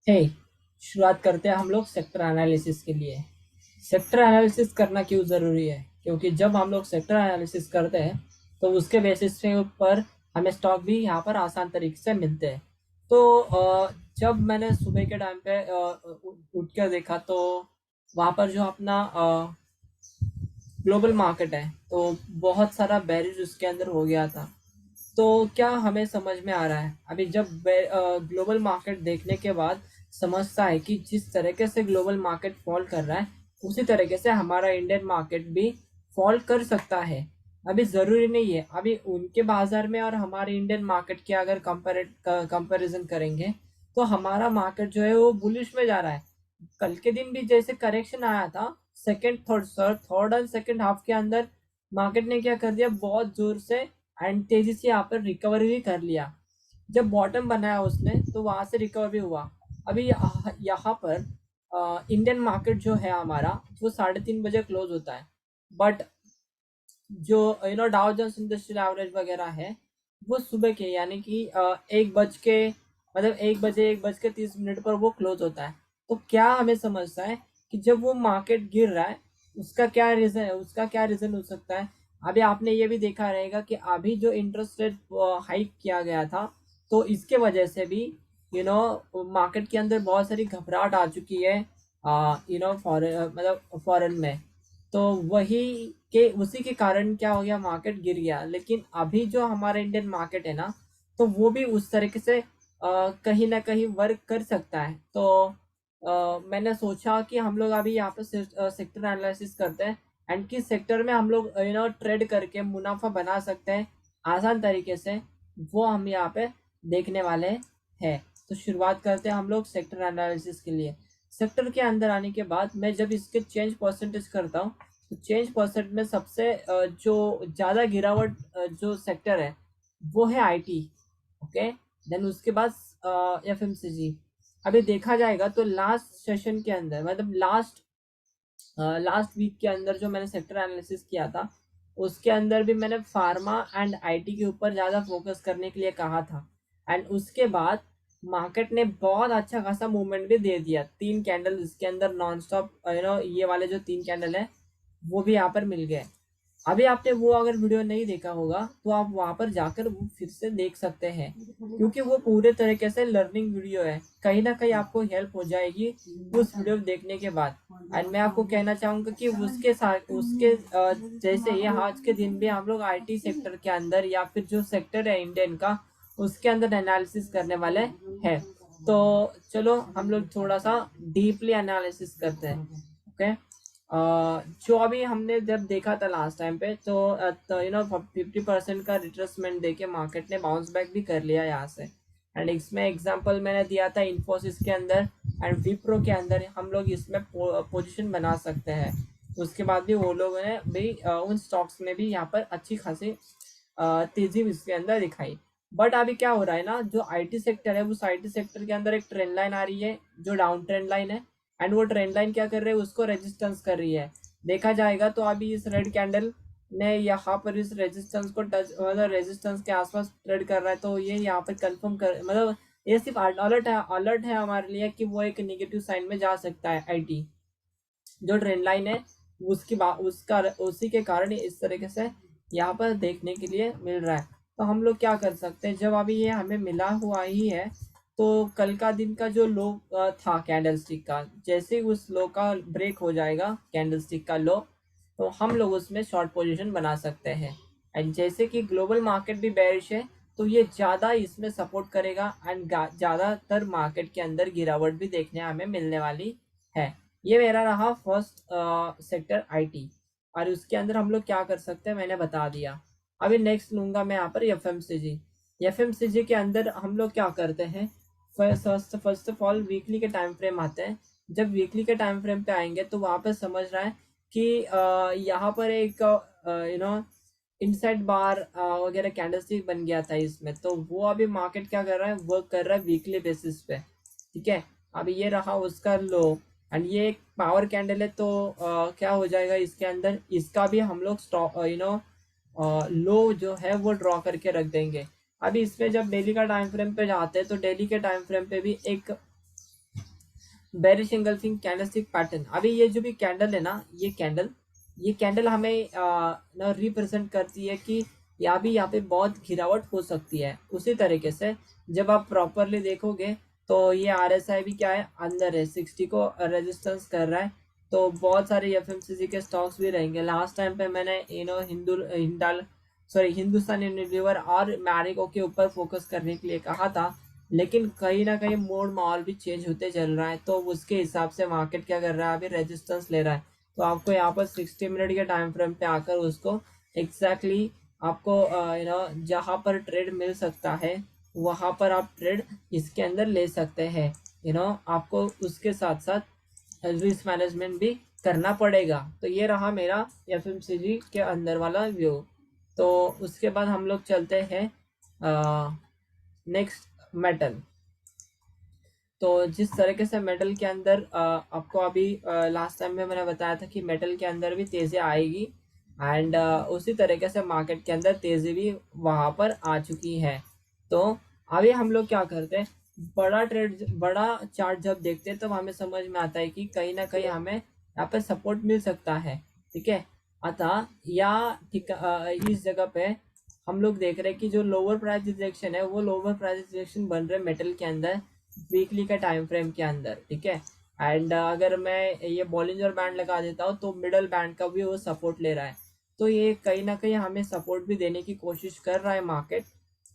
हे शुरुआत करते हैं हम लोग सेक्टर एनालिसिस के लिए। सेक्टर एनालिसिस करना क्यों ज़रूरी है? क्योंकि जब हम लोग सेक्टर एनालिसिस करते हैं तो उसके बेसिस के ऊपर हमें स्टॉक भी यहाँ पर आसान तरीके से मिलते हैं। तो जब मैंने सुबह के टाइम पे उठ कर देखा तो वहाँ पर जो अपना ग्लोबल मार्केट है तो बहुत सारा बैरिज उसके अंदर हो गया था। तो क्या हमें समझ में आ रहा है अभी जब ग्लोबल मार्केट देखने के बाद समझता है कि जिस तरीके से ग्लोबल मार्केट फॉल कर रहा है उसी तरीके से हमारा इंडियन मार्केट भी फॉल कर सकता है। अभी ज़रूरी नहीं है, अभी उनके बाजार में और हमारे इंडियन मार्केट के अगर कंपैरिजन करेंगे तो हमारा मार्केट जो है वो बुलिश में जा रहा है। कल के दिन भी जैसे करेक्शन आया था, थर्ड और सेकंड हाफ के अंदर मार्केट ने क्या कर दिया, बहुत जोर से एंड तेजी से यहाँ पर रिकवर भी कर लिया। जब बॉटम बनाया उसने तो वहां से रिकवर भी हुआ। अभी यहाँ पर इंडियन मार्केट जो है हमारा वो 3:30 बजे क्लोज होता है। बट जो डाउ जोन्स इंडस्ट्रियल एवरेज वगैरह है वो सुबह के यानी कि 1 बज के 30 मिनट पर वो क्लोज होता है। तो क्या हमें समझता है कि जब वो मार्केट गिर रहा है उसका क्या रीजन हो सकता है? अभी आपने ये भी देखा रहेगा कि अभी जो इंटरेस्ट रेट हाइक किया गया था तो इसके वजह से भी मार्केट के अंदर बहुत सारी घबराहट आ चुकी है फॉरेन मतलब फॉरेन में। तो वही के उसी के कारण क्या हो गया, मार्केट गिर गया। लेकिन अभी जो हमारा इंडियन मार्केट है ना तो वो भी उस तरीके से कहीं ना कहीं वर्क कर सकता है। तो मैंने सोचा कि हम लोग अभी यहाँ पे सेक्टर एनालिसिस करते हैं एंड किस सेक्टर में हम लोग ट्रेड करके मुनाफा बना सकते हैं आसान तरीके से, वो हम यहाँ पे देखने वाले हैं। तो शुरुआत करते हैं हम लोग सेक्टर एनालिसिस के लिए। सेक्टर के अंदर आने के बाद मैं जब इसके चेंज परसेंटेज करता हूँ तो चेंज परसेंट में सबसे जो ज़्यादा गिरावट जो सेक्टर है वो है आईटी। ओके, देन उसके बाद एफएमसीजी। अभी देखा जाएगा तो लास्ट सेशन के अंदर मतलब लास्ट वीक के अंदर जो मैंने सेक्टर एनालिसिस किया था उसके अंदर भी मैंने फार्मा एंड आईटी के ऊपर ज़्यादा फोकस करने के लिए कहा था। एंड उसके बाद मार्केट ने बहुत अच्छा खासा मूवमेंट भी दे दिया। 3 कैंडल इसके अंदर नॉन स्टॉप ये वाले जो 3 कैंडल है वो भी यहाँ पर मिल गए। अभी आपने वो अगर वीडियो नहीं देखा होगा तो आप वहां पर जाकर वो फिर से देख सकते हैं क्योंकि वो पूरे तरीके से लर्निंग वीडियो है। कहीं ना कहीं आपको हेल्प हो जाएगी उस वीडियो देखने के बाद। एंड मैं आपको कहना चाहूंगा कि उसके साथ उसके जैसे ये आज के दिन भी हम लोग आईटी सेक्टर के अंदर या फिर जो सेक्टर है इंडियन का उसके अंदर एनालिसिस करने वाले हैं। तो चलो हम लोग थोड़ा सा डीपली एनालिसिस करते हैं। ओके, जो अभी हमने जब देखा था लास्ट टाइम पे तो 50% का रिट्रेसमेंट देके मार्केट ने बाउंस बैक भी कर लिया यहाँ से। एंड इसमें एग्जांपल मैंने दिया था इन्फोसिस के अंदर एंड विप्रो के अंदर हम लोग इसमें पोजीशन बना सकते हैं। उसके बाद भी वो लोगों ने भी उन स्टॉक्स में भी यहाँ पर अच्छी खासी तेजी इसके अंदर दिखाई। बट अभी क्या हो रहा है ना, जो आईटी सेक्टर है उस आईटी सेक्टर के अंदर एक ट्रेंड लाइन आ रही है जो डाउन ट्रेंड लाइन है। एंड वो ट्रेंड लाइन क्या कर रही है, उसको रेजिस्टेंस कर रही है। देखा जाएगा तो अभी इस रेड कैंडल ने यहाँ पर इस रेजिस्टेंस को टच मतलब रेजिस्टेंस के आसपास ट्रेड कर रहा है। तो ये यहाँ पर कंफर्म कर मतलब ये सिर्फ अलर्ट है हमारे लिए कि वो एक नेगेटिव साइन में जा सकता है आईटी। जो ट्रेंड लाइन है उसकी बात उसका उसी के कारण इस तरीके से यहाँ पर देखने के लिए मिल रहा है। तो हम लोग क्या कर सकते हैं, जब अभी ये हमें मिला हुआ ही है तो कल का दिन का जो लो था कैंडल स्टिक का, जैसे ही उस लो का ब्रेक हो जाएगा कैंडल स्टिक का लो तो हम लोग उसमें शॉर्ट पोजीशन बना सकते हैं। एंड जैसे कि ग्लोबल मार्केट भी बेरिश है तो ये ज़्यादा इसमें सपोर्ट करेगा एंड ज़्यादातर मार्केट के अंदर गिरावट भी देखने हमें मिलने वाली है। ये मेरा रहा फर्स्ट सेक्टर आईटी। और उसके अंदर हम लोग क्या कर सकते हैं मैंने बता दिया। अभी नेक्स्ट लूंगा मैं यहाँ पर एफएमसीजी। एफएमसीजी के अंदर हम लोग क्या करते हैं, फर्स्ट ऑफ ऑल वीकली के टाइम फ्रेम आते हैं। जब वीकली के टाइम फ्रेम पे आएंगे तो वहाँ पे समझ रहा है कि यहाँ पर एक इनसाइड बार वगैरह कैंडलस्टिक बन गया था इसमें। तो वो अभी मार्केट क्या कर रहा है, वर्क कर रहा है वीकली बेसिस पे। ठीक है, अभी ये रहा उसका लो एंड ये एक पावर कैंडल है। तो क्या हो जाएगा इसके अंदर, इसका भी हम लोग स्टॉप लो जो है वो ड्रॉ करके रख देंगे। अभी इसमें जब डेली का टाइम फ्रेम पे जाते हैं तो डेली के टाइम फ्रेम पे भी एक बेरिश एंगल्फिंग कैंडलस्टिक पैटर्न। अभी ये जो भी कैंडल है ना, ये कैंडल हमें ना रिप्रेजेंट करती है कि यहाँ पे बहुत गिरावट हो सकती है। उसी तरीके से जब आप प्रॉपरली देखोगे तो ये RSI भी क्या है, अंदर है, 60 को रेजिस्टेंस कर रहा है। तो बहुत सारे FMCG के स्टॉक्स भी रहेंगे। लास्ट टाइम पे मैंने हिंदुस्तान यूनिलीवर और मैरिको के ऊपर फोकस करने के लिए कहा था, लेकिन कहीं ना कहीं मोड माहौल भी चेंज होते चल रहा है, तो उसके हिसाब से मार्केट क्या कर रहा है, अभी रेजिस्टेंस ले रहा है। तो आपको यहाँ पर 60 मिनट के टाइम फ्रेम पे आकर उसको एग्जैक्टली आपको जहाँ पर ट्रेड मिल सकता है वहाँ पर आप ट्रेड इसके अंदर ले सकते हैं। आपको उसके साथ साथ रिस्क मैनेजमेंट भी करना पड़ेगा। तो ये रहा मेरा FMCG के अंदर वाला व्यू। तो उसके बाद हम लोग चलते हैं नेक्स्ट, मेटल। तो जिस तरीके से मेटल के अंदर आपको अभी लास्ट टाइम में मैंने बताया था कि मेटल के अंदर भी तेज़ी आएगी, एंड उसी तरीके से मार्केट के अंदर तेज़ी भी वहाँ पर आ चुकी है। तो अभी हम लोग क्या करते हैं, बड़ा चार्ट जब देखते हैं तब हमें समझ में आता है कि कहीं ना कहीं हमें यहाँ पे सपोर्ट मिल सकता है। ठीक है, अतः या ठीक इस जगह पे हम लोग देख रहे हैं कि जो लोअर प्राइस रिजेक्शन है वो लोअर प्राइस रिजेक्शन बन रहे मेटल के अंदर वीकली का टाइम फ्रेम के अंदर। ठीक है, एंड अगर मैं ये बॉलिंजर बैंड लगा देता हूँ तो मिडल बैंड का भी वो सपोर्ट ले रहा है। तो ये कहीं ना कहीं हमें सपोर्ट भी देने की कोशिश कर रहा है मार्केट।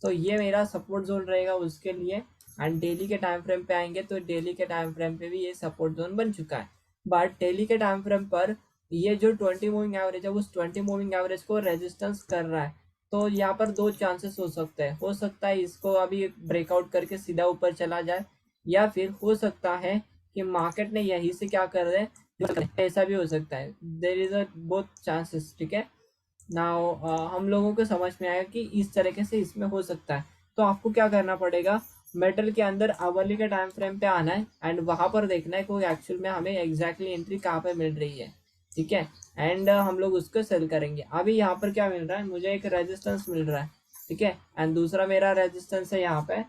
तो ये मेरा सपोर्ट जोन रहेगा उसके लिए। एंड डेली के टाइम फ्रेम पे आएंगे तो डेली के टाइम फ्रेम पे भी ये सपोर्ट जोन बन चुका है। बट डेली के टाइम फ्रेम पर ये जो 20 मूविंग एवरेज है उस 20 मूविंग एवरेज को रेजिस्टेंस कर रहा है। तो यहाँ पर दो चांसेस हो सकते हैं, हो सकता है इसको अभी ब्रेकआउट करके सीधा ऊपर चला जाए, या फिर हो सकता है कि मार्केट ने यही से क्या कर रहे हैं, ऐसा भी हो सकता है। There is a both chances. ठीक है, नाउ हम लोगों को समझ में आया कि इस तरीके से इसमें हो सकता है। तो आपको क्या करना पड़ेगा, मेटल के अंदर आवरली के टाइम फ्रेम पे आना है एंड वहां पर देखना है कोई एक्चुअल में हमें एग्जैक्टली एंट्री कहाँ पे मिल रही है। ठीक है, एंड हम लोग उसको सेल करेंगे। अभी यहाँ पर क्या मिल रहा है, मुझे एक रेजिस्टेंस मिल रहा है। ठीक है, एंड दूसरा मेरा रेजिस्टेंस है यहाँ पे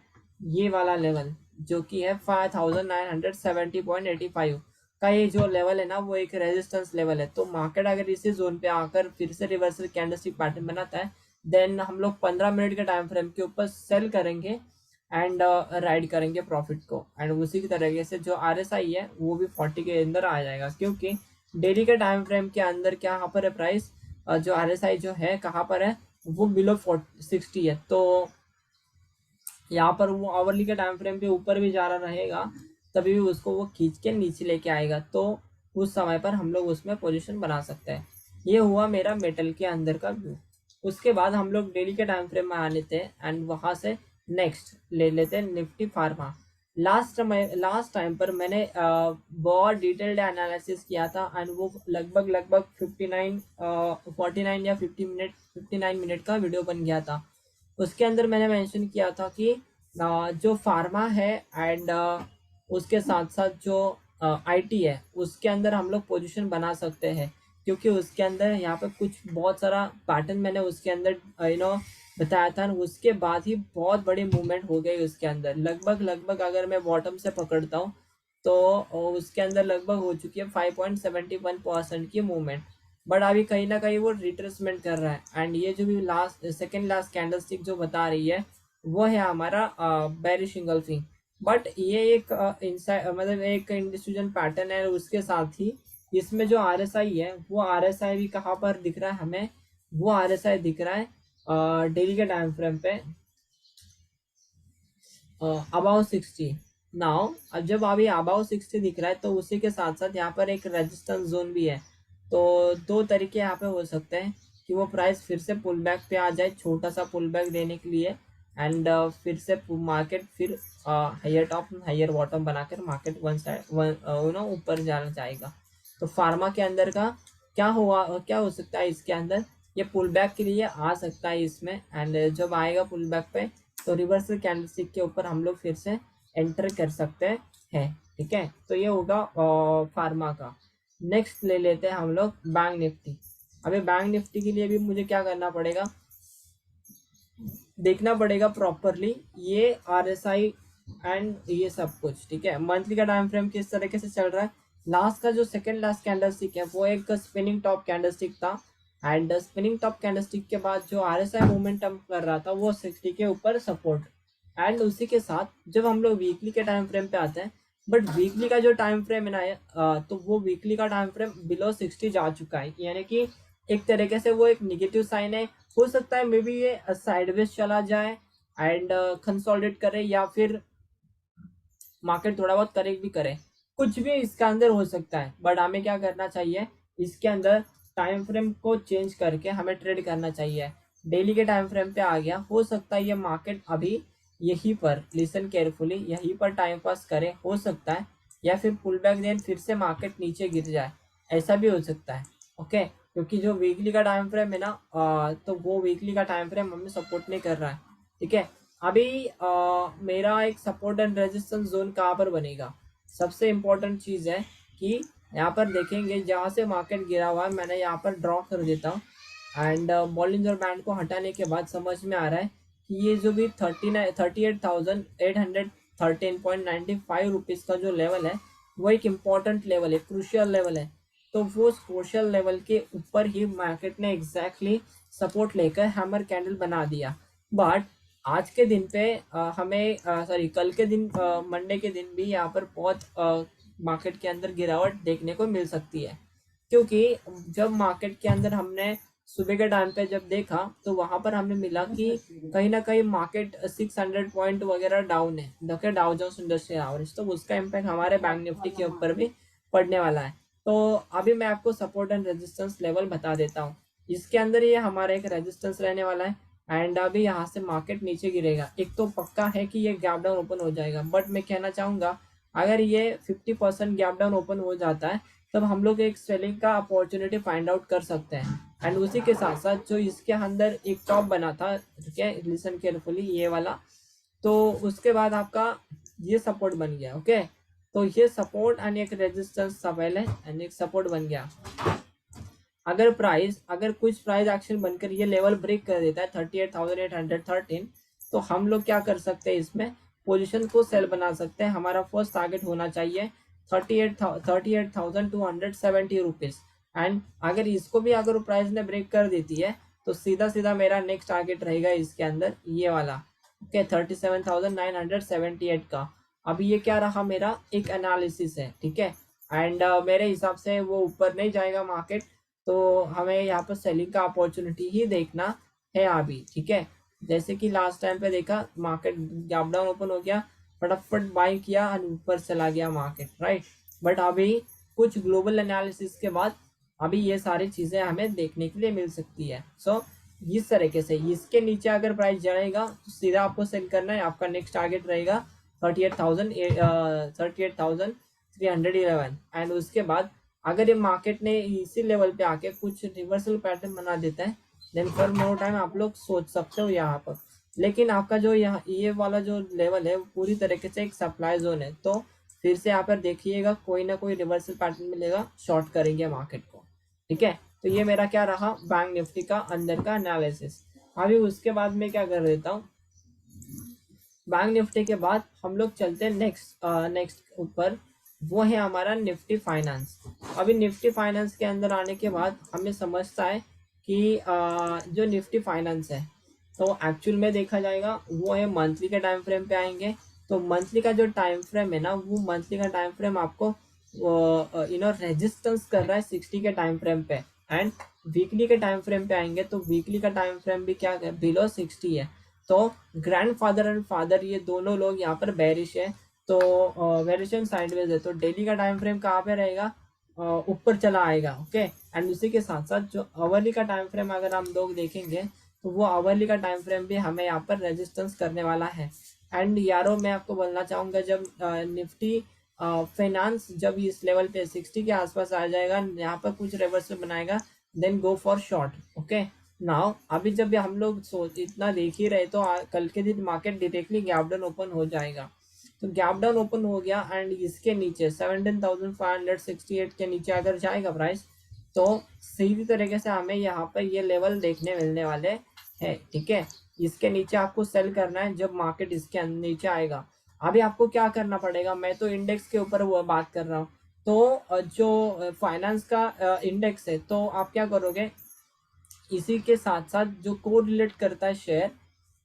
ये वाला लेवल, जो कि है 5970.85 का। ये जो लेवल है ना वो एक रेजिस्टेंस लेवल है। तो मार्केट अगर इसी जोन पे आकर फिर से रिवर्सल कैंडलस्टिक पैटर्न बनाता है, देन हम लोग 15 मिनट के टाइम फ्रेम के ऊपर सेल करेंगे एंड राइड करेंगे प्रॉफिट को। एंड उसी की तरीके से जो RSI है वो भी 40 के अंदर आ जाएगा, क्योंकि डेली के टाइम फ्रेम के अंदर क्या यहाँ पर है प्राइस, जो RSI जो है कहाँ पर है, वो बिलो 60 है। तो यहाँ पर वो आवरली के टाइम फ्रेम के ऊपर भी जा रहा रहेगा, तभी भी उसको वो खींच के नीचे लेके आएगा। तो उस समय पर हम लोग उसमें पोजीशन बना सकते हैं। ये हुआ मेरा मेटल के अंदर का व्यू। उसके बाद हम लोग डेली के टाइम फ्रेम में आ लेते हैं एंड वहां से नेक्स्ट ले लेते हैं निफ्टी फार्मा। लास्ट टाइम पर मैंने बहुत डिटेल्ड एनालिसिस किया था एंड वो लगभग 49 या 59 मिनट का वीडियो बन गया था। उसके अंदर मैंने मेंशन किया था कि जो फार्मा है एंड उसके साथ साथ जो IT है उसके अंदर हम लोग पोजीशन बना सकते हैं, क्योंकि उसके अंदर यहाँ पे कुछ बहुत सारा पैटर्न मैंने उसके अंदर बताया था। उसके बाद ही बहुत बड़ी मूवमेंट हो गई उसके अंदर। लगभग अगर मैं बॉटम से पकड़ता हूँ तो उसके अंदर लगभग हो चुकी है 5.71% की मूवमेंट। बट अभी कहीं ना कहीं वो रिट्रेसमेंट कर रहा है एंड ये जो भी सेकेंड लास्ट कैंडलस्टिक जो बता रही है वो है हमारा बेरिश इंगल्फिंग। बट ये एक मतलब एक इंडिसीजन पैटर्न है। उसके साथ ही इसमें जो RSI है वो RSI भी कहाँ पर दिख रहा है हमें, वो RSI दिख रहा है डेली के टाइम फ्रेम पे अबाउ 60। नाउ अब जब अभी अबाउ 60 दिख रहा है तो उसी के साथ साथ यहाँ पर एक रेजिस्टेंस जोन भी है। तो दो तरीके यहाँ पे हो सकते हैं कि वो प्राइस फिर से पुल बैक पे आ जाए, छोटा सा पुल बैक देने के लिए, एंड फिर से मार्केट फिर हायर टॉप हायर बॉटम बनाकर मार्केट वन साइड ऊपर जाना चाहेगा। तो फार्मा के अंदर का क्या हो सकता है, इसके अंदर ये पुल बैक के लिए आ सकता है इसमें। एंड जब आएगा पुल बैक पे तो रिवर्सल कैंडलस्टिक के ऊपर हम लोग फिर से एंटर कर सकते हैं। ठीक है, तो ये होगा फार्मा का। नेक्स्ट ले लेते हैं हम लोग बैंक निफ्टी। अभी बैंक निफ्टी के लिए भी मुझे क्या करना पड़ेगा, देखना पड़ेगा प्रॉपरली ये RSI एंड ये सब कुछ, ठीक है। मंथली का टाइम फ्रेम किस तरीके से चल रहा है, लास्ट का जो सेकंड लास्ट कैंडलस्टिक है वो एक स्पिनिंग टॉप कैंडलस्टिक था, एंड स्पिनिंग टॉप कैंडलस्टिक के बाद जो RSI मोमेंटम कर रहा था वो 60 के ऊपर सपोर्ट, एंड उसी के साथ जब हम लोग वीकली के टाइम फ्रेम पे आते हैं, बट वीकली का जो टाइम फ्रेम है ना तो वो वीकली का टाइम फ्रेम बिलो 60 जा चुका है, यानी कि एक तरीके से वो एक निगेटिव साइन है। हो सकता है मे बी ये साइडवेज चला जाए एंड कंसोलिडेट करे, या फिर मार्केट थोड़ा बहुत करेक्ट भी करे, कुछ भी इसके अंदर हो सकता है। बट हमें क्या करना चाहिए, इसके अंदर टाइम फ्रेम को चेंज करके हमें ट्रेड करना चाहिए। डेली के टाइम फ्रेम पे आ गया, हो सकता है ये मार्केट अभी यहीं पर, लिसन केयरफुली, यहीं पर टाइम पास करे, हो सकता है, या फिर पुल बैक देन फिर से मार्केट नीचे गिर जाए, ऐसा भी हो सकता है। ओके, क्योंकि जो वीकली का टाइम फ्रेम है ना तो वो वीकली का टाइम फ्रेम हमें सपोर्ट नहीं कर रहा है, ठीक है। अभी मेरा एक सपोर्ट एंड रेजिस्टेंस जोन कहाँ पर बनेगा, सबसे इम्पोर्टेंट चीज़ है कि यहाँ पर देखेंगे जहाँ से मार्केट गिरा हुआ है, मैंने यहाँ पर ड्रॉ कर देता हूँ, एंड बॉलिंजर बैंड को हटाने के बाद समझ में आ रहा है कि ये जो भी 38,813.95 रुपीज़ का जो लेवल है वो एक इम्पॉर्टेंट लेवल है, क्रूशियल लेवल है। तो वो क्रूशियल लेवल के ऊपर ही मार्केट ने एग्जैक्टली सपोर्ट लेकर हैमर कैंडल बना दिया। बट आज के दिन पे हमें सॉरी कल के दिन मंडे के दिन भी यहाँ पर बहुत मार्केट के अंदर गिरावट देखने को मिल सकती है, क्योंकि जब मार्केट के अंदर हमने सुबह के टाइम पे जब देखा तो वहां पर हमें मिला कि कहीं ना कहीं मार्केट 600 पॉइंट वगैरह डाउन है, देखिए डाउ जोन्स इंडस्ट्रियल एवरेज, तो उसका इम्पैक्ट हमारे बैंक निफ्टी के ऊपर भी पड़ने वाला है। तो अभी मैं आपको सपोर्ट एंड रेजिस्टेंस लेवल बता देता हूँ। इसके अंदर ये हमारा एक रेजिस्टेंस रहने वाला है, एंड अभी यहाँ से मार्केट नीचे गिरेगा। एक तो पक्का है कि ये गैप डाउन ओपन हो जाएगा, बट मैं कहना चाहूंगा अगर ये 50% गैप डाउन ओपन हो जाता है तब हम लोग एक सेलिंग का अपॉर्चुनिटी फाइंड आउट कर सकते हैं। एंड उसी के साथ साथ जो इसके अंदर एक टॉप बना था, ठीक है, लिसन केयरफुली, ये वाला, तो उसके बाद आपका ये सपोर्ट बन गया। ओके, तो ये सपोर्ट एंड एक रेजिस्टेंस था पहले, एंड एक सपोर्ट बन गया। अगर कुछ प्राइस एक्शन बनकर ये लेवल ब्रेक कर देता है 38,813, तो हम लोग क्या कर सकते हैं, इसमें पोजीशन को सेल बना सकते हैं। हमारा फर्स्ट टारगेट होना चाहिए 38,270 रुपीज, एंड अगर इसको भी अगर प्राइस ने ब्रेक कर देती है तो सीधा सीधा मेरा नेक्स्ट टारगेट रहेगा इसके अंदर ये वाला, ओके, 37,978 का। अभी ये क्या रहा, मेरा एक एनालिसिस है, ठीक है, एंड मेरे हिसाब से वो ऊपर नहीं जाएगा मार्केट, तो हमें यहाँ पर सेलिंग का अपॉर्चुनिटी ही देखना है अभी, ठीक है। जैसे कि लास्ट टाइम पे देखा मार्केट गैप डाउन ओपन हो गया, फटाफट बाय किया और ऊपर चला गया मार्केट, राइट। बट अभी कुछ ग्लोबल एनालिसिस के बाद अभी ये सारी चीजें हमें देखने के लिए मिल सकती है। सो इस तरीके से इसके नीचे अगर प्राइस जाएगा तो सीधा आपको सेल करना है, आपका नेक्स्ट टारगेट रहेगा 38,311, एंड उसके बाद अगर ये मार्केट ने इसी लेवल पे आके कुछ रिवर्सल पैटर्न बना देता है, देन फॉर मोर टाइम आप लोग सोच सकते हो यहाँ पर। लेकिन आपका जो यहाँ ये वाला जो लेवल है वो पूरी तरीके से एक सप्लाई जोन है, तो फिर से यहाँ पर देखिएगा कोई ना कोई रिवर्सल पैटर्न मिलेगा, शॉर्ट करेंगे मार्केट को, ठीक है। तो ये मेरा क्या रहा बैंक निफ्टी का अंदर का एनालिसिस। अभी उसके बाद में क्या कर देता हूँ, बैंक निफ्टी के बाद हम लोग चलते हैं नेक्स्ट ऊपर, वो है हमारा निफ्टी फाइनेंस। अभी निफ्टी फाइनेंस के अंदर आने के बाद हमें समझता है कि जो निफ्टी फाइनेंस है तो एक्चुअल में देखा जाएगा वो है मंथली के टाइम फ्रेम पे आएंगे। तो मंथली का जो टाइम फ्रेम है ना, वो मंथली का टाइम फ्रेम आपको रेजिस्टेंस कर रहा है 60 के टाइम फ्रेम पे, एंड वीकली के टाइम फ्रेम पे आएंगे तो वीकली का टाइम फ्रेम भी क्या बिलो 60 है। तो ग्रैंडफादर एंड फादर ये दोनों लोग यहाँ पर बेरिश है, तो वेरिएशन साइडवेज है, तो डेली का टाइम फ्रेम कहाँ पे रहेगा, ऊपर चला आएगा, ओके। एंड उसी के साथ साथ जो आवरली का टाइम फ्रेम अगर हम लोग देखेंगे तो वो आवरली का टाइम फ्रेम भी हमें यहाँ पर रेजिस्टेंस करने वाला है। एंड यारो मैं आपको बोलना चाहूंगा, जब निफ्टी फाइनेंस जब इस लेवल पे 60 के आसपास आ जाएगा, यहाँ पर कुछ रिवर्सल बनाएगा, then go for short, okay. Now अभी जब हम लोग सोच इतना देख ही रहे तो कल के दिन market directly gap down open हो जाएगा। तो गैप डाउन ओपन हो गया एंड इसके नीचे 17,568 के नीचे अगर जाएगा प्राइस, तो सीधी तरीके से हमें यहाँ पर ये लेवल देखने मिलने वाले हैं, ठीक है। इसके नीचे आपको सेल करना है जब मार्केट इसके नीचे आएगा। अभी आपको क्या करना पड़ेगा, मैं तो इंडेक्स के ऊपर वो बात कर रहा हूँ। तो जो फाइनेंस का इंडेक्स है, तो आप क्या करोगे, इसी के साथ साथ जो को रिलेट करता है शेयर,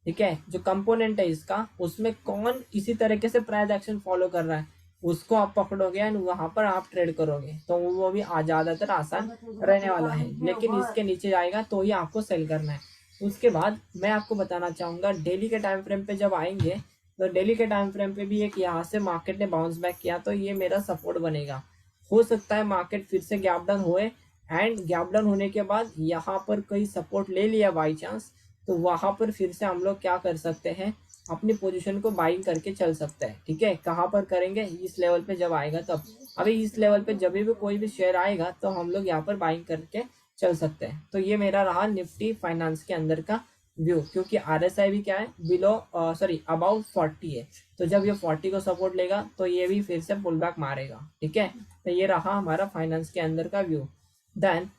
ठीक है, जो कंपोनेंट है इसका, उसमें कौन इसी तरीके से प्राइस एक्शन फॉलो कर रहा है, उसको आप पकड़ोगे एंड वहां पर आप ट्रेड करोगे, तो वो भी ज्यादातर आसान रहने वाला है। लेकिन इसके नीचे जाएगा तो ही आपको सेल करना है। उसके बाद मैं आपको बताना चाहूंगा डेली के टाइम फ्रेम पे जब आएंगे, तो डेली के टाइम फ्रेम पे भी एक यहाँ से मार्केट ने बाउंस बैक किया, तो ये मेरा सपोर्ट बनेगा। हो सकता है मार्केट फिर से गैप डाउन होए, एंड गैप डाउन होने के बाद यहाँ पर कोई सपोर्ट ले लिया बाई चांस, तो वहां पर फिर से हम लोग क्या कर सकते हैं, अपनी पोजीशन को बाइंग करके चल सकते हैं। ठीक है, कहाँ पर करेंगे, इस लेवल पे जब आएगा तब। अभी इस लेवल पे जब भी कोई भी शेयर आएगा तो हम लोग यहाँ पर बाइंग करके चल सकते हैं। तो ये मेरा रहा निफ्टी फाइनेंस के अंदर का व्यू, क्योंकि आरएसआई भी क्या है, बिलो सॉरी अबाउट 40 है। तो जब ये 40 को सपोर्ट लेगा तो ये भी फिर से पुल बैक मारेगा। ठीक है, तो ये रहा हमारा फाइनेंस के अंदर का व्यू। देन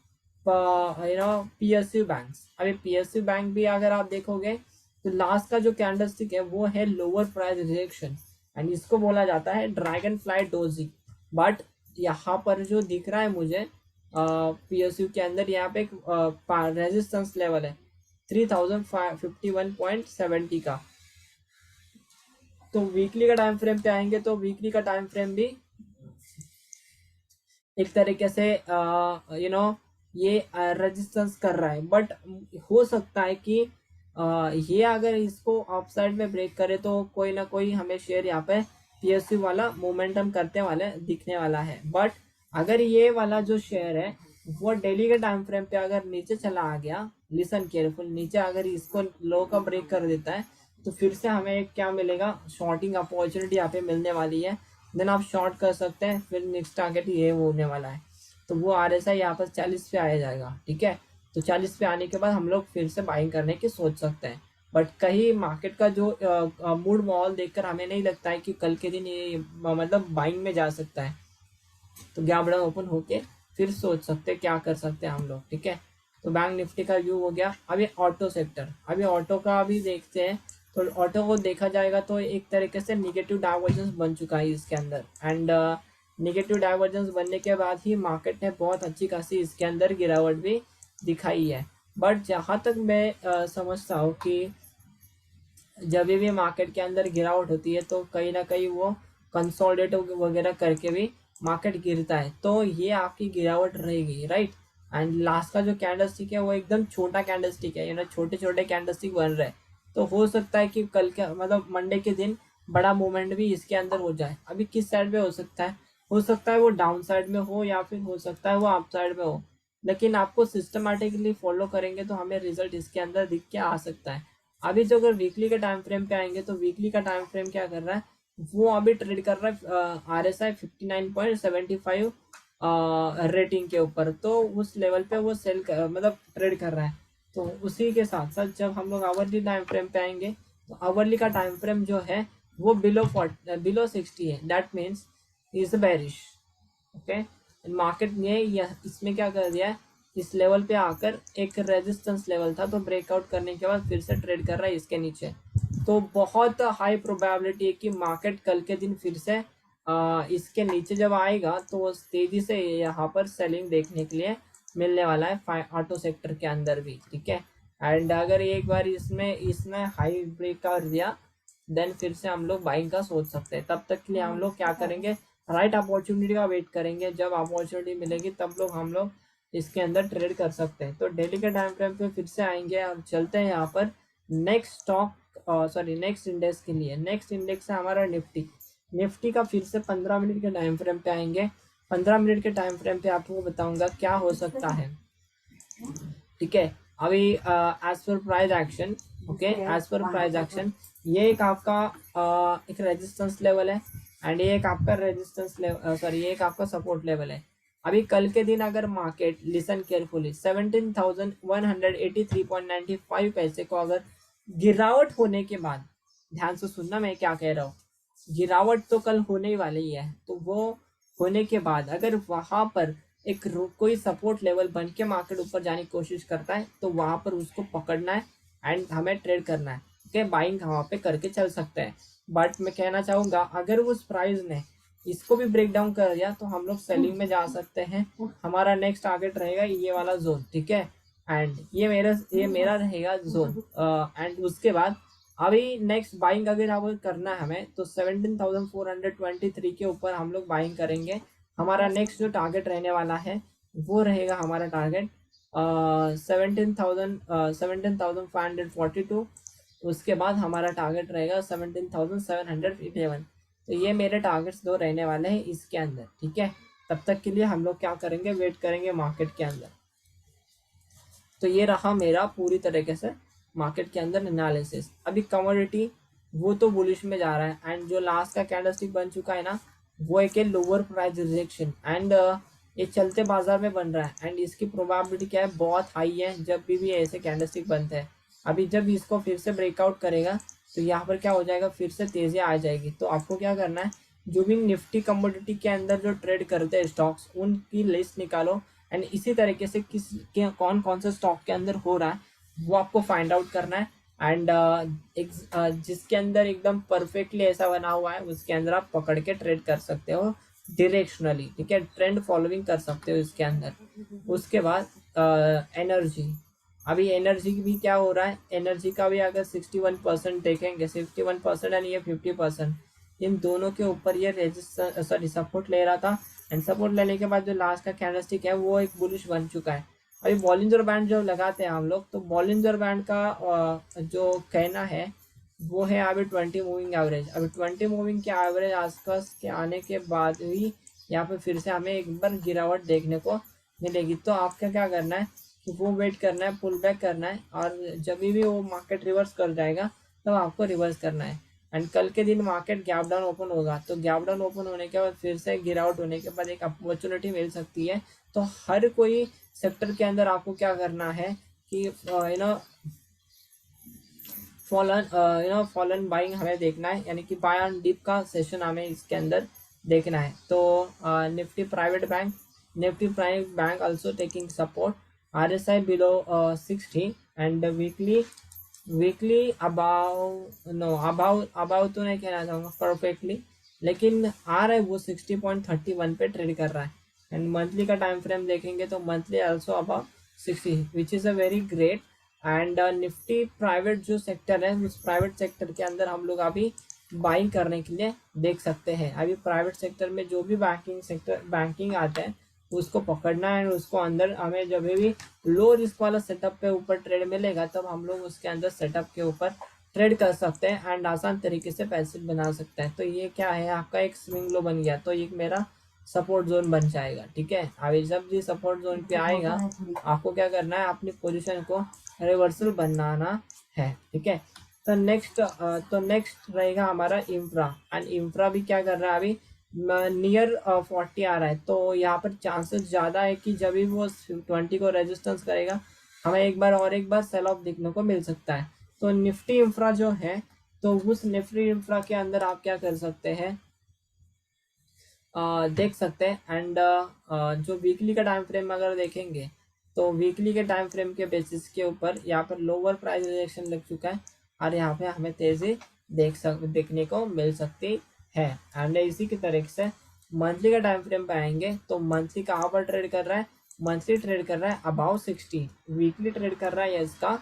पीएसयू बैंक्स, अभी पीएसयू बैंक भी अगर आप देखोगे तो लास्ट का जो कैंडलस्टिक है वो है लोअर प्राइस रिजेक्शन, एंड इसको बोला जाता है ड्रैगन फ्लाई डोजी। बट यहाँ पर जो दिख रहा है मुझे पीएसयू के अंदर, यहाँ पे एक रेजिस्टेंस लेवल है 3051.70 का। तो वीकली का टाइम फ्रेम पे आएंगे तो वीकली का टाइम फ्रेम भी एक तरीके से ये रेजिस्टेंस कर रहा है। बट हो सकता है कि ये अगर इसको अपसाइड में ब्रेक करे तो कोई ना कोई हमें शेयर यहाँ पे पीएसयू वाला मोमेंटम करते वाले दिखने वाला है। बट अगर ये वाला जो शेयर है वो डेली के टाइम फ्रेम पे अगर नीचे चला आ गया, लिसन केयरफुल, नीचे अगर इसको लो का ब्रेक कर देता है, तो फिर से हमें क्या मिलेगा, शॉर्टिंग अपॉर्चुनिटी यहाँ पे मिलने वाली है। देन आप शॉर्ट कर सकते हैं। फिर नेक्स्ट टारगेट ये होने वाला है, तो वो RSI यहाँ पर 40 पे आ जाएगा। ठीक है, तो 40 पे आने के बाद हम लोग फिर से बाइंग करने की सोच सकते हैं। बट कहीं मार्केट का जो मूड माहौल देखकर हमें नहीं लगता है कि कल के दिन ये मतलब बाइंग में जा सकता है। तो गैप डाउन ओपन होके फिर सोच सकते हैं क्या कर सकते हैं हम लोग। ठीक है, तो बैंक निफ्टी का व्यू हो गया। अभी ऑटो सेक्टर, अभी ऑटो का भी देखते हैं। तो ऑटो को देखा जाएगा तो एक तरीके से निगेटिव डाइवर्जेंस बन चुका है इसके अंदर, एंड निगेटिव डाइवर्जेंस बनने के बाद ही मार्केट ने बहुत अच्छी खासी इसके अंदर गिरावट भी दिखाई है। बट जहाँ तक मैं समझता हूँ कि जब भी मार्केट के अंदर गिरावट होती है तो कहीं ना कहीं वो कंसोलिडेट वगैरह करके भी मार्केट गिरता है, तो ये आपकी गिरावट रहेगी, राइट। एंड लास्ट का जो कैंडलस्टिक है वो एकदम छोटा कैंडलस्टिक है, छोटे छोटे कैंडलस्टिक बन रहे हैं। तो हो सकता है कि कल के मतलब मंडे के दिन बड़ा मूवमेंट भी इसके अंदर हो जाए। अभी किस साइड पे हो सकता है वो डाउन साइड में हो, या फिर हो सकता है वो अप साइड में हो। लेकिन आपको सिस्टमेटिकली फॉलो करेंगे तो हमें रिजल्ट इसके अंदर दिख के आ सकता है। अभी जो अगर वीकली के टाइम फ्रेम पे आएंगे तो वीकली का टाइम फ्रेम क्या कर रहा है, वो अभी ट्रेड कर रहा है RSI 59.75 रेटिंग के ऊपर। तो उस लेवल पे वो मतलब ट्रेड कर रहा है। तो उसी के साथ साथ जब हम लोग आवरली टाइम फ्रेम पे आएंगे तो आवरली का टाइम फ्रेम जो है वो बिलो 60 है। That means is bearish. Okay, market ने इसमें क्या कर दिया है, इस लेवल पे आकर एक रेजिस्टेंस लेवल था तो ब्रेकआउट करने के बाद फिर से ट्रेड कर रहा है इसके नीचे। तो बहुत हाई प्रोबेबिलिटी है कि मार्केट कल के दिन फिर से इसके नीचे जब आएगा तो तेजी से यहाँ पर सेलिंग देखने के लिए मिलने वाला है ऑटो सेक्टर के अंदर भी। ठीक है, एंड अगर एक बार इसने हाई ब्रेक कर दिया देन फिर से हम लोग बाइंग का सोच सकते हैं। तब तक के लिए हम लोग क्या करेंगे, राइट अपॉर्चुनिटी का वेट करेंगे। जब अपॉर्चुनिटी मिलेगी तब हम लोग इसके अंदर ट्रेड कर सकते हैं। तो डेली के टाइम फ्रेम पे फिर से आएंगे और चलते हैं यहाँ पर नेक्स्ट नेक्स्ट इंडेक्स के लिए। नेक्स्ट इंडेक्स है हमारा निफ्टी का फिर से 15 मिनट के टाइम फ्रेम पे आएंगे। 15 मिनट के टाइम फ्रेम पे आपको बताऊंगा क्या हो सकता है। ठीक है, अभी as per price action, okay, as per price action ये एक आपका एक रेजिस्टेंस लेवल है, एंड ये एक आपका रेजिस्टेंस लेवल ये एक आपका सपोर्ट लेवल है। अभी कल के दिन अगर मार्केट लिसन केयरफुली 17,183.95 पैसे को अगर गिरावट होने के बाद, ध्यान से सुनना मैं क्या कह रहा हूँ, गिरावट तो कल होने ही वाली ही है। तो वो होने के बाद अगर वहां पर एक कोई सपोर्ट लेवल बन के मार्केट ऊपर जाने की कोशिश करता है तो वहां पर उसको पकड़ना है एंड हमें ट्रेड करना है। के बाइंग वहाँ पे करके चल सकते हैं। बट मैं कहना चाहूँगा अगर उस प्राइस ने इसको भी ब्रेक डाउन कर दिया तो हम लोग सेलिंग में जा सकते हैं। हमारा नेक्स्ट टारगेट रहेगा ये वाला जोन, ठीक है। एंड ये मेरा रहेगा जोन। एंड उसके बाद अभी नेक्स्ट बाइंग अगर अब करना है हमें तो 17,423 के ऊपर हम लोग बाइंग करेंगे। हमारा नेक्स्ट जो टारगेट रहने वाला है वो रहेगा हमारा टारगेट 17,542। उसके बाद हमारा टारगेट रहेगा 17,711। तो ये मेरे टारगेट्स दो रहने वाले हैं इसके अंदर, ठीक है। तब तक के लिए हम लोग क्या करेंगे, वेट करेंगे मार्केट के अंदर। तो ये रहा मेरा पूरी तरीके से मार्केट के अंदर एनालिसिस। अभी कमोडिटी वो तो बुलिश में जा रहा है एंड जो लास्ट का कैंडलस्टिक बन चुका है ना वो एक लोअर प्राइस रिजेक्शन एंड ये चलते बाजार में बन रहा है एंड इसकी प्रोबेबिलिटी क्या है, बहुत हाई है जब भी ऐसे कैंडलस्टिक बनते हैं। अभी जब इसको फिर से ब्रेकआउट करेगा तो यहाँ पर क्या हो जाएगा, फिर से तेजी आ जाएगी। तो आपको क्या करना है, जो भी निफ्टी कमोडिटी के अंदर जो ट्रेड करते हैं स्टॉक्स उनकी लिस्ट निकालो एंड इसी तरीके से कौन कौन से स्टॉक के अंदर हो रहा है वो आपको फाइंड आउट करना है। एंड जिसके अंदर एकदम परफेक्टली ऐसा बना हुआ है उसके अंदर आप पकड़ के ट्रेड कर सकते हो डायरेक्शनली, ठीक है। ट्रेंड फॉलोइंग कर सकते हो इसके अंदर। उसके बाद एनर्जी, अभी एनर्जी भी क्या हो रहा है, एनर्जी का भी अगर 61% देखेंगे, 61% एंड ये 50%, इन दोनों के ऊपर ये रेजिस्टेंस सॉरी सपोर्ट ले रहा था एंड सपोर्ट लेने के बाद जो लास्ट का कैंडलस्टिक है वो एक बुलिश बन चुका है। अभी बॉलिंजर बैंड जो लगाते हैं हम लोग, तो बॉलिंजर बैंड का जो कहना है वो है अभी 20 मूविंग एवरेज। अभी 20 मूविंग के एवरेज आसपास के आने के बाद ही यहाँ पे फिर से हमें एक बार गिरावट देखने को मिलेगी। तो आपका क्या करना है कि वो वेट करना है, पुल बैक करना है और जब भी वो मार्केट रिवर्स कर जाएगा तब आपको रिवर्स करना है। एंड कल के दिन मार्केट गैप डाउन ओपन होगा तो गैप डाउन ओपन होने के बाद फिर से गिरावट होने के बाद एक अपॉर्चुनिटी मिल सकती है। तो हर कोई सेक्टर के अंदर आपको क्या करना है कि फॉलन बाइंग हमें देखना है, यानी कि बाय ऑन डिप का सेशन हमें इसके अंदर देखना है। तो Nifty private bank also taking support, RSI below 60 and weekly above तो नहीं कहना चाहूँगा परफेक्टली, लेकिन आ रहा है वो 60.31 पे ट्रेड कर रहा है। एंड मंथली का टाइम फ्रेम देखेंगे तो monthly also above 60 which is a very great. And Nifty private जो सेक्टर है उस प्राइवेट सेक्टर के अंदर हम लोग अभी बाइंग करने के लिए देख सकते हैं। अभी प्राइवेट सेक्टर में जो भी बैंकिंग आता है उसको पकड़ना है, उसको अंदर हमें जब भी लो रिस्क वाला सेटअप पे ऊपर ट्रेड मिलेगा तब हम लोग उसके अंदर सेटअप के ऊपर ट्रेड कर सकते हैं एंड आसान तरीके से पैसे बना सकते हैं। तो ये क्या है, आपका एक स्विंग लो बन गया, तो एक मेरा सपोर्ट जोन बन जाएगा, ठीक है। अभी जब ये सपोर्ट जोन पे आएगा आपको क्या करना है, अपनी पोजीशन को रिवर्सल बनाना है, ठीक है। तो नेक्स्ट रहेगा हमारा इंफ्रा एंड इंफ्रा भी क्या कर रहा है, अभी नियर 40 आ रहा है। तो यहाँ पर चांसेस ज़्यादा है कि जब भी वो 20 को रेजिस्टेंस करेगा हमें एक बार सेल ऑफ देखने को मिल सकता है। तो निफ्टी इंफ्रा जो है, तो उस निफ्टी इंफ्रा के अंदर आप क्या कर सकते हैं, देख सकते हैं। एंड जो वीकली का टाइम फ्रेम अगर देखेंगे तो वीकली के टाइम फ्रेम के बेसिस के ऊपर यहाँ पर लोअर प्राइस रिजेक्शन लग चुका है और यहाँ पे हमें तेजी देखने को मिल सकती है। एंड इसी की तरीके से मंथली का टाइम फ्रेम पे आएंगे तो मंथली कहाँ पर ट्रेड कर रहा है, मंथली ट्रेड कर रहा है अबाउ 60, वीकली ट्रेड कर रहा है इसका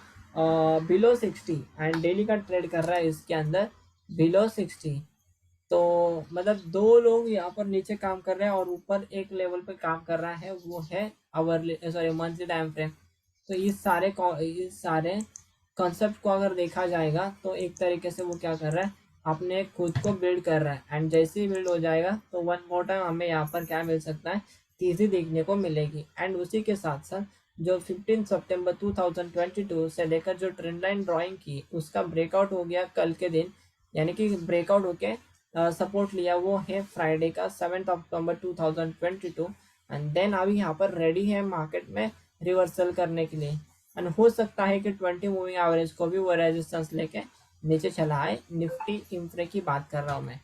बिलो 60 एंड डेली का ट्रेड कर रहा है इसके अंदर बिलो 60। तो मतलब दो लोग यहाँ पर नीचे काम कर रहे हैं और ऊपर एक लेवल पे काम कर रहा है, वो है मंथली टाइम फ्रेम। तो इस सारे कॉन्सेप्ट को अगर देखा जाएगा तो एक तरीके से वो क्या कर रहा है, अपने खुद को बिल्ड कर रहा है एंड जैसे ही बिल्ड हो जाएगा तो वन मोर टाइम हमें यहाँ पर क्या मिल सकता है, तेजी देखने को मिलेगी। एंड उसी के साथ साथ जो 15 सितंबर 2022 से लेकर जो ट्रेंड लाइन ड्राइंग की उसका ब्रेकआउट हो गया कल के दिन, यानी कि ब्रेकआउट होके सपोर्ट लिया, वो है फ्राइडे का 7 अक्टूबर 2022 एंड देन अभी यहाँ पर रेडी है मार्केट में रिवर्सल करने के लिए। एंड हो सकता है कि 20 मूविंग एवरेज को भी वो रेजिस्टेंस लेके नीचे चला आए। निफ्टी इंफ्रे की बात कर रहा हूँ मैं।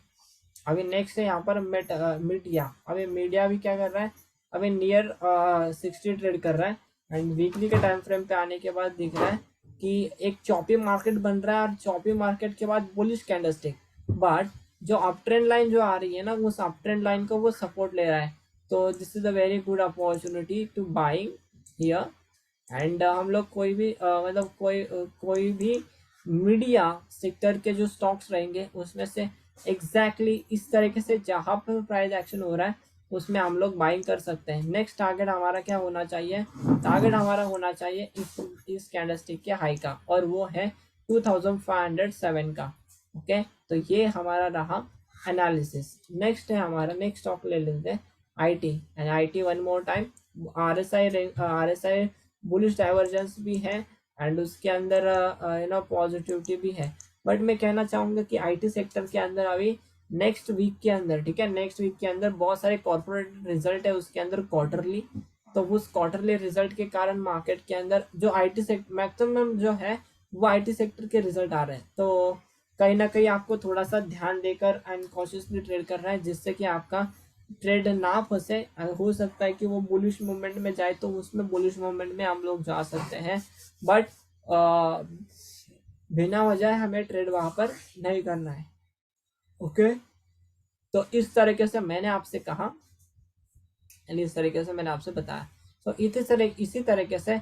अभी नेक्स्ट है यहाँ पर मीडिया। अभी मीडिया भी क्या कर रहा है, अभी नियर 60 ट्रेड कर रहा है एंड वीकली के टाइम फ्रेम पे आने के बाद दिख रहा है कि एक चॉपी मार्केट बन रहा है और चॉपी मार्केट के बाद बुलिश कैंडलस्टिक, बट जो अप ट्रेंड लाइन जो आ रही है ना उस अप ट्रेंड लाइन को वो सपोर्ट ले रहा है। तो this is a very good opportunity to buying here. And हम लोग कोई भी मतलब कोई भी मीडिया सेक्टर के जो स्टॉक्स रहेंगे उसमें से एग्जैक्टली इस तरीके से जहाँ पर प्राइस एक्शन हो रहा है उसमें हम लोग बाइंग कर सकते हैं। नेक्स्ट टारगेट हमारा क्या होना चाहिए, टारगेट हमारा होना चाहिए इस कैंडलस्टिक के हाई का, और वो है 2507 का। ओके, तो ये हमारा रहा एनालिसिस। नेक्स्ट है हमारा, नेक्स्ट स्टॉक ले लेते हैं IT. And IT one more time, RSI bullish divergence भी है एंड उसके अंदर पॉजिटिविटी भी है। बट मैं कहना चाहूंगा कि आईटी सेक्टर के अंदर अभी नेक्स्ट वीक के अंदर, ठीक है, नेक्स्ट वीक के अंदर बहुत सारे कॉर्पोरेट रिजल्ट है उसके अंदर क्वार्टरली। तो उस क्वार्टरली रिजल्ट के कारण मार्केट के अंदर जो आईटी सेक्टर मैक्सिमम जो है वो आईटी सेक्टर के रिजल्ट आ रहे हैं। तो कहीं ना कहीं आपको थोड़ा सा ध्यान देकर एंड कॉशियसली ट्रेड करना है जिससे कि आपका ट्रेड ना फंसे। हो सकता है कि वो बुलिश मूवमेंट में जाए तो उसमें बुलिश मूवमेंट में हम लोग जा सकते हैं, बट बिना वजह हमें ट्रेड वहां पर नहीं करना है। ओके, तो इस तरीके से मैंने आपसे कहा, इस तरीके से मैंने आपसे बताया। तो इसी तरीके से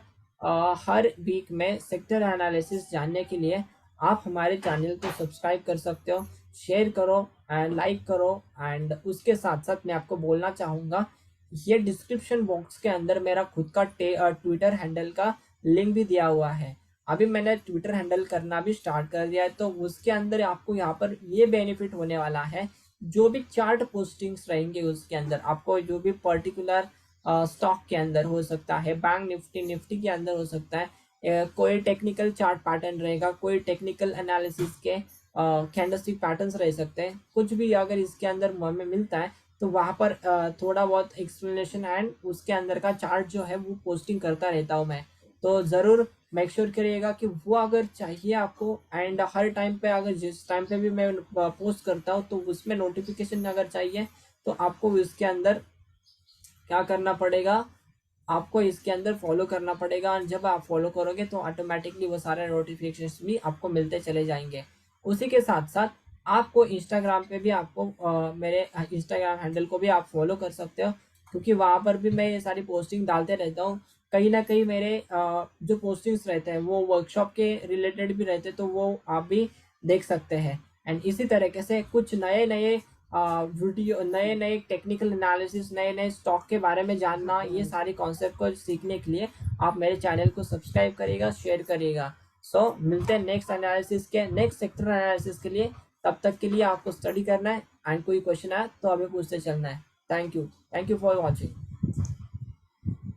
हर वीक में सेक्टर एनालिसिस जानने के लिए आप हमारे चैनल को सब्सक्राइब कर सकते हो, शेयर करो एंड लाइक करो। एंड उसके साथ साथ मैं आपको बोलना चाहूँगा, ये डिस्क्रिप्शन बॉक्स के अंदर मेरा खुद का ट्विटर हैंडल का लिंक भी दिया हुआ है। अभी मैंने ट्विटर हैंडल करना भी स्टार्ट कर दिया है, तो उसके अंदर आपको यहाँ पर ये बेनिफिट होने वाला है, जो भी चार्ट पोस्टिंग्स रहेंगे उसके अंदर आपको जो भी पर्टिकुलर स्टॉक के अंदर हो सकता है, बैंक निफ्टी के अंदर हो सकता है, कोई टेक्निकल चार्ट पैटर्न रहेगा, कोई टेक्निकल एनालिसिस के कैंडलस्टिक पैटर्न्स रह सकते हैं, कुछ भी अगर इसके अंदर हमें मिलता है तो वहाँ पर थोड़ा बहुत एक्सप्लेनेशन एंड उसके अंदर का चार्ट जो है वो पोस्टिंग करता रहता हूँ मैं। तो ज़रूर मेक श्योर करिएगा कि वो अगर चाहिए आपको, एंड हर टाइम पे अगर जिस टाइम पे भी मैं पोस्ट करता हूँ तो उसमें नोटिफिकेशन अगर चाहिए तो आपको इसके अंदर क्या करना पड़ेगा, आपको इसके अंदर फॉलो करना पड़ेगा। और जब आप फॉलो करोगे तो ऑटोमेटिकली वो सारे नोटिफिकेशन भी आपको मिलते चले जाएंगे। उसी के साथ साथ आपको इंस्टाग्राम पे भी आपको मेरे इंस्टाग्राम हैंडल को भी आप फॉलो कर सकते हो, क्योंकि वहाँ पर भी मैं ये सारी पोस्टिंग डालते रहता हूँ। कहीं ना कहीं मेरे जो पोस्टिंग्स रहते हैं वो वर्कशॉप के रिलेटेड भी रहते हैं, तो वो आप भी देख सकते हैं। एंड इसी तरीके से कुछ नए नए वीडियो, नए नए टेक्निकल एनालिसिस, नए नए स्टॉक के बारे में जानना, ये सारे कॉन्सेप्ट को सीखने के लिए आप मेरे चैनल को सब्सक्राइब करिएगा, शेयर करिएगा। सो मिलते हैं नेक्स्ट एनालिसिस के, नेक्स्ट सेक्टर एनालिसिस के लिए। तब तक के लिए आपको स्टडी करना है एंड कोई क्वेश्चन आए तो अभी पूछते चलना है। Thank you for watching.